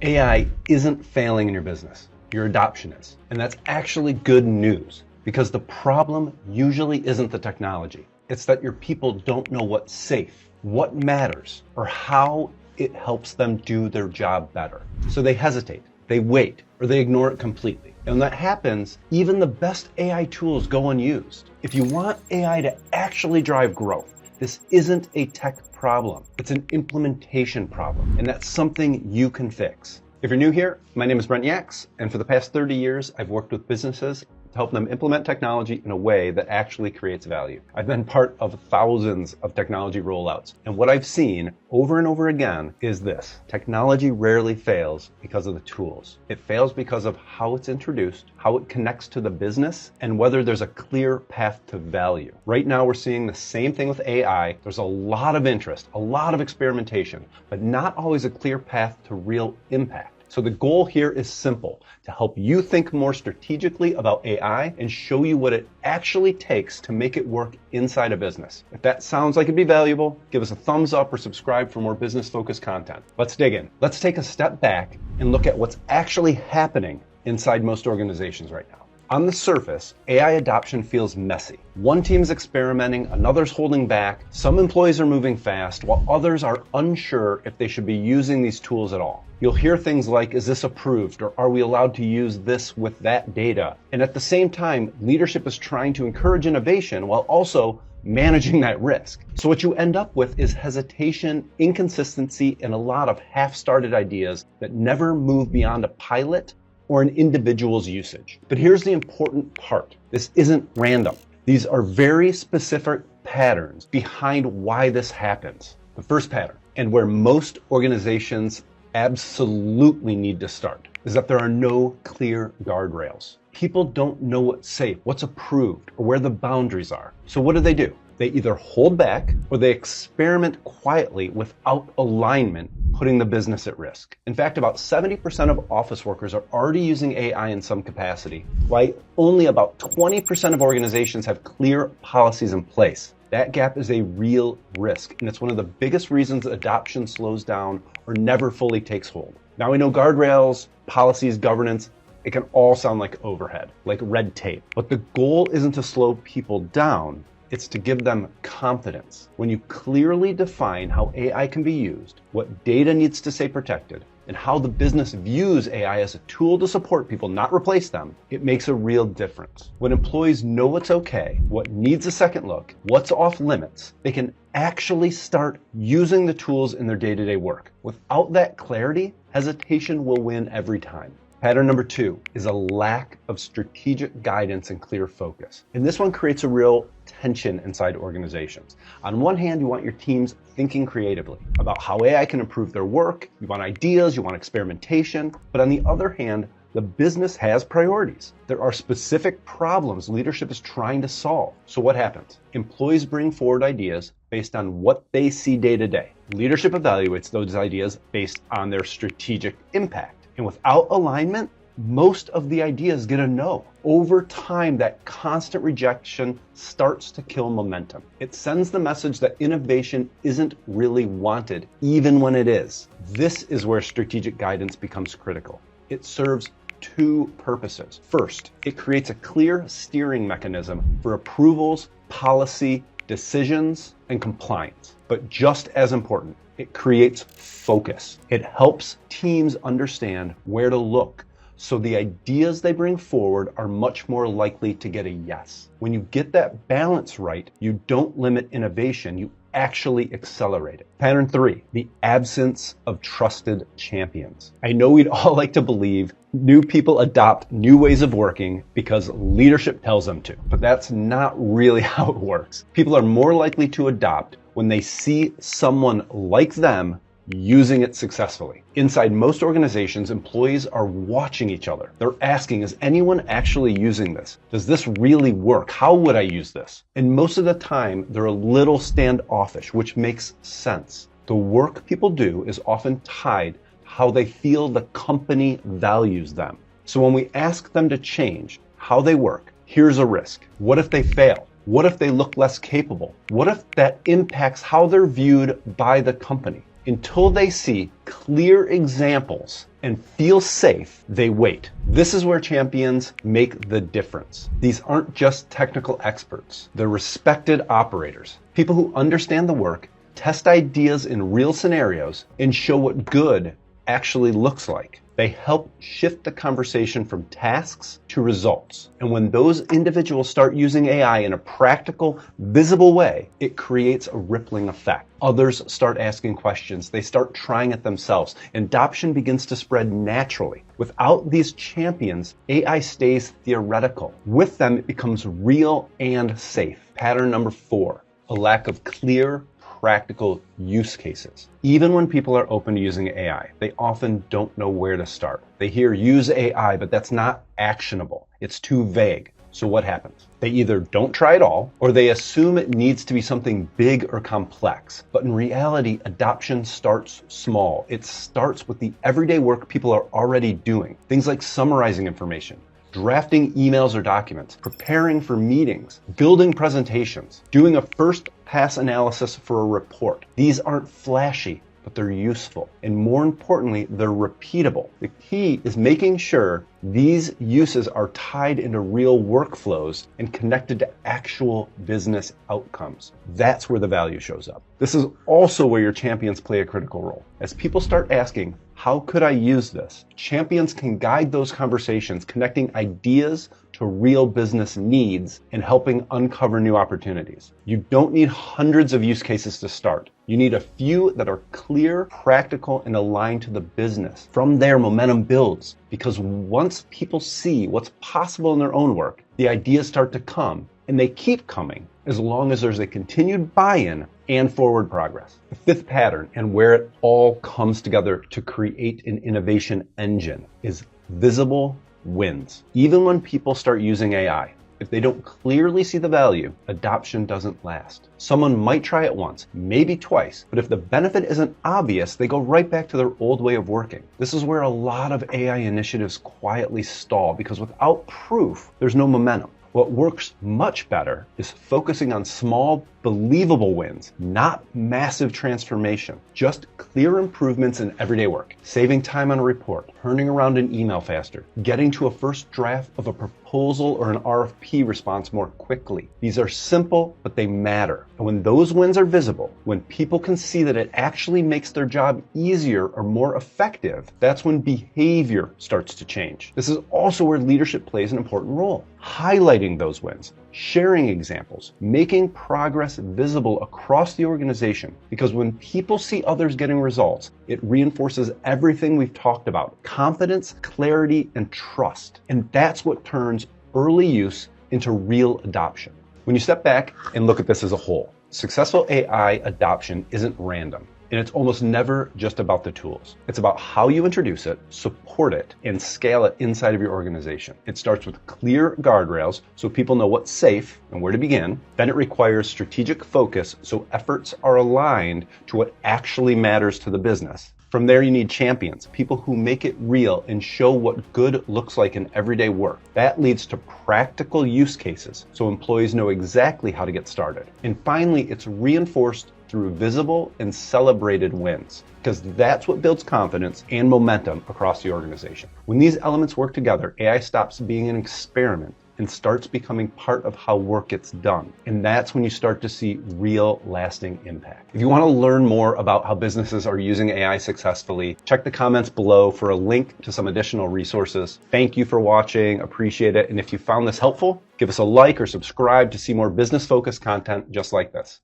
AI isn't failing in your business. Your adoption is. And that's actually good news, because the problem usually isn't the technology. It's that your people don't know what's safe, what matters, or how it helps them do their job better. So they hesitate, they wait, or they ignore it completely. And when that happens, even the best AI tools go unused. If you want AI to actually drive growth, this isn't a tech problem. It's an implementation problem, and that's something you can fix. If you're new here, my name is Brent Yax, and for the past 30 years, I've worked with businesses to help them implement technology in a way that actually creates value. I've been part of thousands of technology rollouts, and what I've seen over and over again is this. Technology rarely fails because of the tools. It fails because of how it's introduced, how it connects to the business, and whether there's a clear path to value. Right now, we're seeing the same thing with AI. There's a lot of interest, a lot of experimentation, but not always a clear path to real impact. So the goal here is simple: to help you think more strategically about AI and show you what it actually takes to make it work inside a business. If that sounds like it'd be valuable, give us a thumbs up or subscribe for more business-focused content. Let's dig in. Let's take a step back and look at what's actually happening inside most organizations right now. On the surface, AI adoption feels messy. One team's experimenting, another's holding back, some employees are moving fast, while others are unsure if they should be using these tools at all. You'll hear things like, is this approved, or are we allowed to use this with that data? And at the same time, leadership is trying to encourage innovation while also managing that risk. So what you end up with is hesitation, inconsistency, and a lot of half-started ideas that never move beyond a pilot or an individual's usage. But here's the important part. This isn't random. These are very specific patterns behind why this happens. The first pattern, and where most organizations absolutely need to start, is that there are no clear guardrails. People don't know what's safe, what's approved, or where the boundaries are. So what do? They either hold back or they experiment quietly without alignment, putting the business at risk. In fact, about 70% of office workers are already using AI in some capacity, while only about 20% of organizations have clear policies in place. That gap is a real risk, and it's one of the biggest reasons adoption slows down or never fully takes hold. Now we know guardrails, policies, governance, it can all sound like overhead, like red tape. But the goal isn't to slow people down, it's to give them confidence. When you clearly define how AI can be used, what data needs to stay protected, and how the business views AI as a tool to support people, not replace them, it makes a real difference. When employees know what's okay, what needs a second look, what's off limits, they can actually start using the tools in their day-to-day work. Without that clarity, hesitation will win every time. Pattern number 2 is a lack of strategic guidance and clear focus. And this one creates a real tension inside organizations. On one hand, you want your teams thinking creatively about how AI can improve their work. You want ideas, you want experimentation. But on the other hand, the business has priorities. There are specific problems leadership is trying to solve. So what happens? Employees bring forward ideas based on what they see day to day. Leadership evaluates those ideas based on their strategic impact. And without alignment, most of the ideas get a no. Over time, that constant rejection starts to kill momentum. It sends the message that innovation isn't really wanted, even when it is. This is where strategic guidance becomes critical. It serves 2 purposes. First, it creates a clear steering mechanism for approvals, policy, decisions, and compliance. But just as important, it creates focus. It helps teams understand where to look, so the ideas they bring forward are much more likely to get a yes. When you get that balance right, you don't limit innovation, you actually accelerate it. Pattern 3, the absence of trusted champions. I know we'd all like to believe new people adopt new ways of working because leadership tells them to, but that's not really how it works. People are more likely to adopt when they see someone like them using it successfully. Inside most organizations, employees are watching each other. They're asking, is anyone actually using this? Does this really work? How would I use this? And most of the time, they're a little standoffish, which makes sense. The work people do is often tied to how they feel the company values them. So when we ask them to change how they work, here's a risk. What if they fail? What if they look less capable? What if that impacts how they're viewed by the company? Until they see clear examples and feel safe, they wait. This is where champions make the difference. These aren't just technical experts. They're respected operators, people who understand the work, test ideas in real scenarios, and show what good actually looks like. They help shift the conversation from tasks to results. And when those individuals start using AI in a practical, visible way, it creates a rippling effect. Others start asking questions. They start trying it themselves. Adoption begins to spread naturally. Without these champions, AI stays theoretical. With them, it becomes real and safe. Pattern number 4, a lack of clear, practical use cases. Even when people are open to using AI, they often don't know where to start. They hear use AI, but that's not actionable. It's too vague. So what happens? They either don't try at all, or they assume it needs to be something big or complex. But in reality, adoption starts small. It starts with the everyday work people are already doing. Things like summarizing information, drafting emails or documents, preparing for meetings, building presentations, doing a first pass analysis for a report. These aren't flashy, but they're useful. And more importantly, they're repeatable. The key is making sure these uses are tied into real workflows and connected to actual business outcomes. That's where the value shows up. This is also where your champions play a critical role. As people start asking, how could I use this? Champions can guide those conversations, connecting ideas to real business needs and helping uncover new opportunities. You don't need hundreds of use cases to start. You need a few that are clear, practical, and aligned to the business. From there, momentum builds, because once people see what's possible in their own work, the ideas start to come, and they keep coming as long as there's a continued buy-in and forward progress. The 5th pattern, and where it all comes together to create an innovation engine, is visible wins. Even when people start using AI, if they don't clearly see the value, adoption doesn't last. Someone might try it once, maybe twice, but if the benefit isn't obvious, they go right back to their old way of working. This is where a lot of AI initiatives quietly stall, because without proof, there's no momentum. What works much better is focusing on small, believable wins, not massive transformation, just clear improvements in everyday work, saving time on a report, turning around an email faster, getting to a first draft of a proposal or an RFP response more quickly. These are simple, but they matter. And when those wins are visible, when people can see that it actually makes their job easier or more effective, that's when behavior starts to change. This is also where leadership plays an important role. Highlighting those wins, sharing examples, making progress visible across the organization. Because when people see others getting results, it reinforces everything we've talked about: confidence, clarity, and trust. And that's what turns early use into real adoption. When you step back and look at this as a whole, successful AI adoption isn't random. And it's almost never just about the tools. It's about how you introduce it, support it, and scale it inside of your organization. It starts with clear guardrails so people know what's safe and where to begin. Then it requires strategic focus so efforts are aligned to what actually matters to the business. From there, you need champions, people who make it real and show what good looks like in everyday work. That leads to practical use cases so employees know exactly how to get started. And finally, it's reinforced through visible and celebrated wins, because that's what builds confidence and momentum across the organization. When these elements work together, AI stops being an experiment and starts becoming part of how work gets done. And that's when you start to see real lasting impact. If you want to learn more about how businesses are using AI successfully, check the comments below for a link to some additional resources. Thank you for watching, appreciate it. And if you found this helpful, give us a like or subscribe to see more business-focused content just like this.